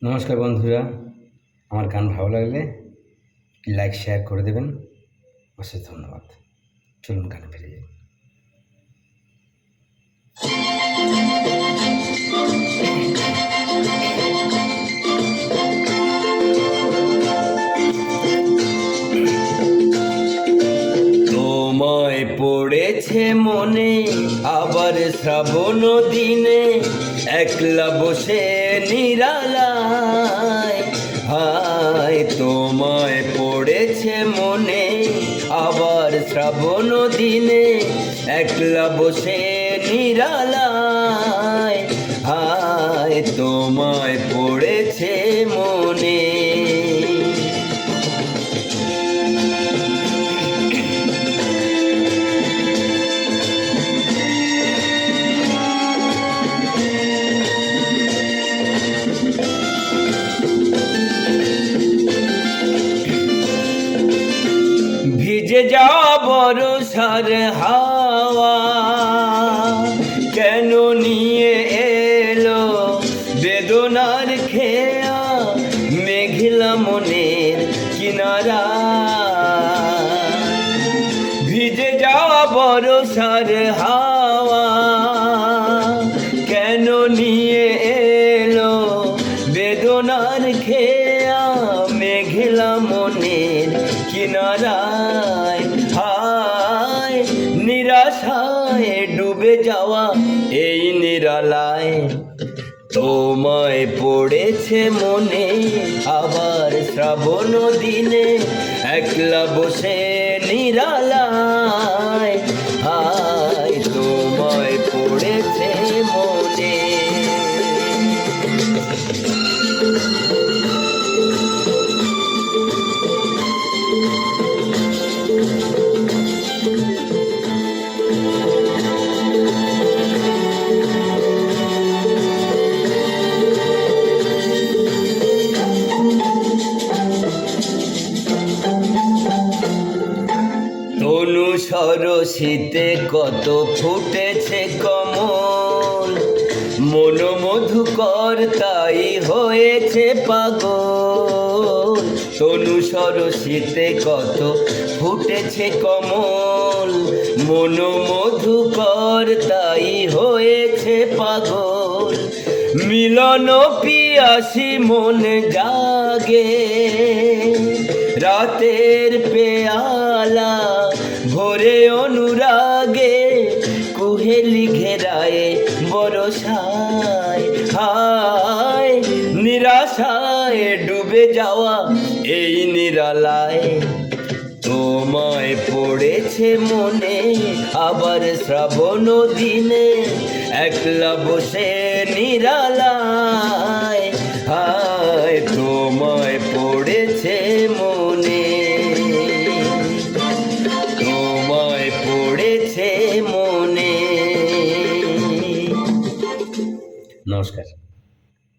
নমস্কার বন্ধুরা, আমার গান ভালো লাগলে লাইক শেয়ার করে দেবেন। অশেষ ধন্যবাদ। চলুন গানে ফিরে যাই। তোমায় পড়েছে মনে আবার শ্রাবণ দিনে, একলা বসে নিরালায়। হায় তোমায় পড়েছে মনে আবার শ্রাবণ দিনে, একলা বসে নিরালায়। হায় তোমায় পড়েছে মনে। ভিজে যাওয়া বর্ষার হাওয়া কেন নিয়ে এলো বেদনার খেয়া মেঘলা মনের কিনারা। ভিজে যাওয়া বর্ষার হাওয়া কেন নিয়ে এলো বেদনার খেয়া মেঘলা মনের কিনারায়। হায় নিরাশায় ডুবে যাওয়া এই নিরালায়, তোমায় পড়েছে মনে আবার শ্রাবণ দিনে, একলা বসে নিরালায়। হায় তোমায় পড়েছে মনে। তনু সরসিতে কত ফুটেছে কমল, মন মধুকর তাই হয়েছে পাগল। তনু সরসিতে কত ফুটেছে কমল, মন মধুকর তাই হয়েছে পাগল। মিলন পিয়াসী মন জাগে, রাতের পেয়ালা ভোরে অনুরাগে, কুহেলি ঘেরায় বরসায়। হায় নিরাশায় ডুবে যাওয়া এই নিরালায়, তোমায় পড়েছে মনে আবার শ্রাবণ দিনে, একলা বসে নিরালায়। হায় তোমায় পড়েছে মনে, তোমায় পড়েছে মনে। নমস্কার।